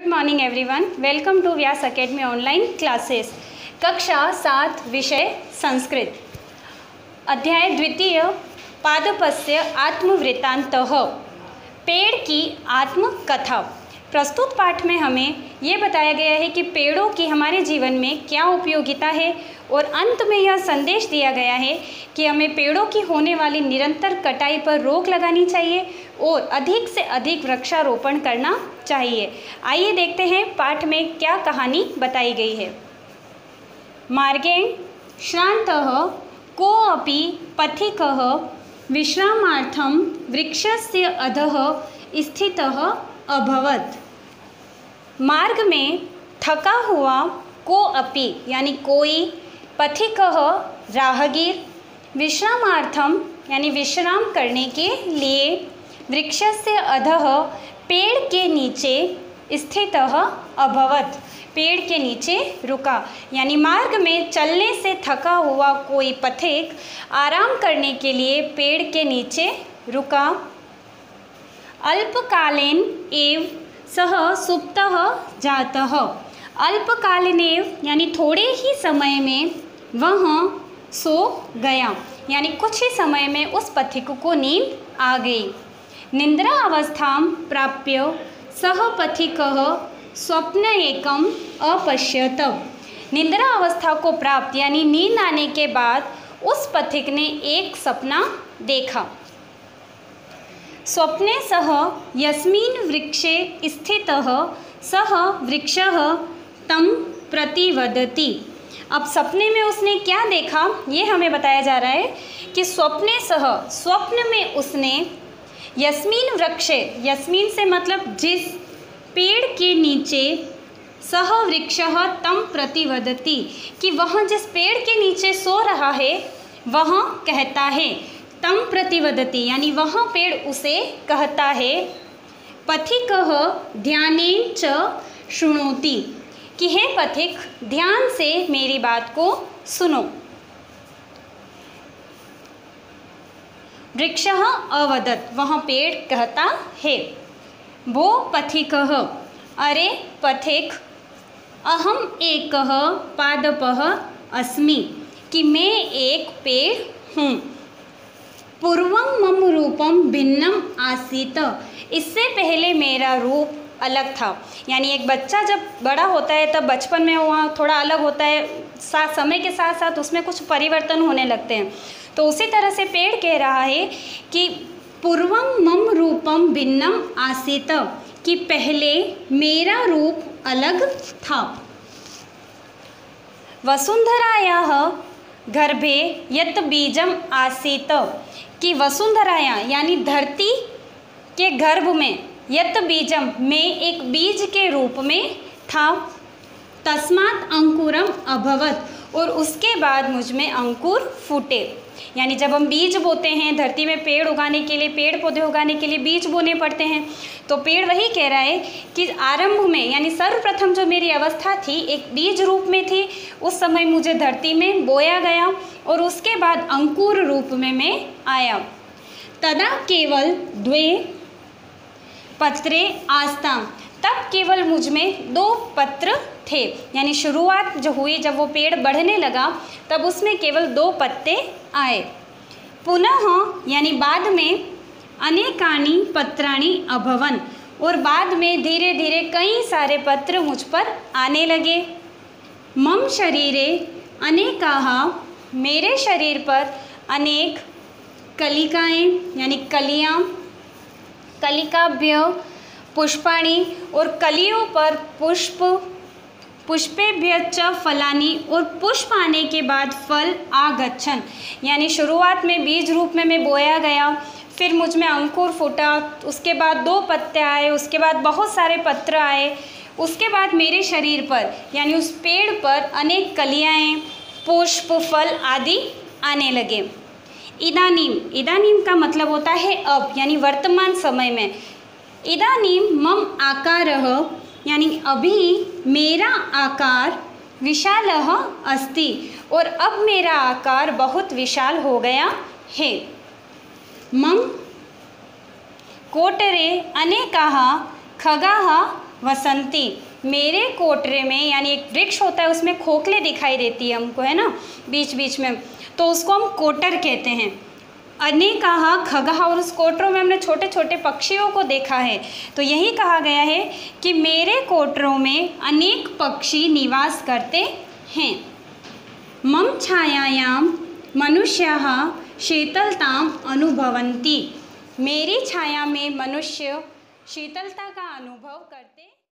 Good morning everyone, welcome to Vyas academy online classes. कक्षा 7 विषय संस्कृत, अध्याय द्वितीय, पादपस्य आत्मवृत्तांतः, पेड़ की आत्मकथा। प्रस्तुत पाठ में हमें ये बताया गया है कि पेड़ों की हमारे जीवन में क्या उपयोगिता है और अंत में यह संदेश दिया गया है कि हमें पेड़ों की होने वाली निरंतर कटाई पर रोक लगानी चाहिए और अधिक से अधिक वृक्षारोपण करना चाहिए। आइए देखते हैं पाठ में क्या कहानी बताई गई है। मार्गेण श्रान्तः कोऽपि पथिकः विश्रामार्थं वृक्षस्य अधः स्थितः अभवत्। मार्ग में थका हुआ कोऽपि यानी कोई, पथिकः राहगीर, विश्रामार्थम यानी विश्राम करने के लिए, वृक्षस्य अधः पेड़ के नीचे, स्थितः अभवत् पेड़ के नीचे रुका। यानी मार्ग में चलने से थका हुआ कोई पथिक आराम करने के लिए पेड़ के नीचे रुका। अल्पकालेन एव सः सुप्तः जातः। अल्पकालीनेव यानी थोड़े ही समय में वह सो गया, यानी कुछ ही समय में उस पथिक को नींद आ गई। निद्रा अवस्थां प्राप्य सः पथिकः स्वप्न एकम अपश्यत। निद्रा अवस्था को प्राप्त यानी नींद आने के बाद उस पथिक ने एक सपना देखा। स्वप्ने सः यस्मिन् वृक्षे स्थितः सः वृक्षः तं प्रतिवदति। अब सपने में उसने क्या देखा ये हमें बताया जा रहा है कि स्वप्ने सः, स्वप्न में उसने, यस्मिन् वृक्षे, यस्मिन् से मतलब जिस पेड़ के नीचे, सः वृक्षः तं प्रतिवदति कि वह जिस पेड़ के नीचे सो रहा है वह कहता है, तं प्रतिवदति यानी वह पेड़ उसे कहता है, पथिकः ध्यानेन च शृणोति कि हे पथिक ध्यान से मेरी बात को सुनो। वृक्षः अवदत् वह पेड़ कहता है, वो पथिकः अरे पथिक, अहम एकः पादपः अस्मि कि मैं एक पेड़ हूँ। पूर्वं मम रूपम भिन्नम आसीत, इससे पहले मेरा रूप अलग था। यानी एक बच्चा जब बड़ा होता है तब बचपन में वहाँ थोड़ा अलग होता है, समय के साथ साथ उसमें कुछ परिवर्तन होने लगते हैं। तो उसी तरह से पेड़ कह रहा है कि पूर्वं मम रूपम भिन्नम आसीत कि पहले मेरा रूप अलग था। वसुंधरायाः गर्भे यत् बीजम आसीत कि वसुंधराया यानी धरती के गर्भ में, यत् बीजम में एक बीज के रूप में था, तस्मात् अंकुरम अभवत् और उसके बाद मुझ में अंकुर फूटे। यानी जब हम बीज बोते हैं धरती में पेड़ उगाने के लिए, पेड़ पौधे उगाने के लिए बीज बोने पड़ते हैं, तो पेड़ वही कह रहा है कि आरंभ में यानी सर्वप्रथम जो मेरी अवस्था थी एक बीज रूप में थी, उस समय मुझे धरती में बोया गया और उसके बाद अंकुर रूप में मैं आया। तदा केवल द्वे पत्रे आस्ताम, तब केवल मुझ में 2 पत्र थे। यानी शुरुआत जो हुई जब वो पेड़ बढ़ने लगा तब उसमें केवल 2 पत्ते आए। पुनः यानी बाद में अनेकानि पत्राणि अभवन और बाद में धीरे धीरे कई सारे पत्र मुझ पर आने लगे। मम शरीरे अनेकाः, मेरे शरीर पर अनेक कलिकाएँ यानी कलियाँ, कलिकाभ्य पुष्पाणि और कलियों पर पुष्प, पुष्पेभ्य च फलानि और पुष्प आने के बाद फल आगच्छन। यानी शुरुआत में बीज रूप में मैं बोया गया, फिर मुझ में अंकुर फूटा, उसके बाद 2 पत्ते आए, उसके बाद बहुत सारे पत्र आए, उसके बाद मेरे शरीर पर यानी उस पेड़ पर अनेक कलियाएँ, पुष्प, फल आदि आने लगे। इदानीम, इदानीम का मतलब होता है अब यानी वर्तमान समय में। इदानीम मम आकारः यानी अभी मेरा आकार, विशालः अस्ति और अब मेरा आकार बहुत विशाल हो गया है। मम कोटरे अनेकाः खगाः वसंती। मेरे कोटरे में, यानी एक वृक्ष होता है उसमें खोखले दिखाई देती है हमको, है ना, बीच बीच में, तो उसको हम कोटर कहते हैं। अनेकाः खगः, और उस कोटरों में हमने छोटे छोटे पक्षियों को देखा है। तो यही कहा गया है कि मेरे कोटरों में अनेक पक्षी निवास करते हैं। मम छायायां मनुष्याः शीतलताम् अनुभवन्ति। मेरी छाया में मनुष्य शीतलता का अनुभव करते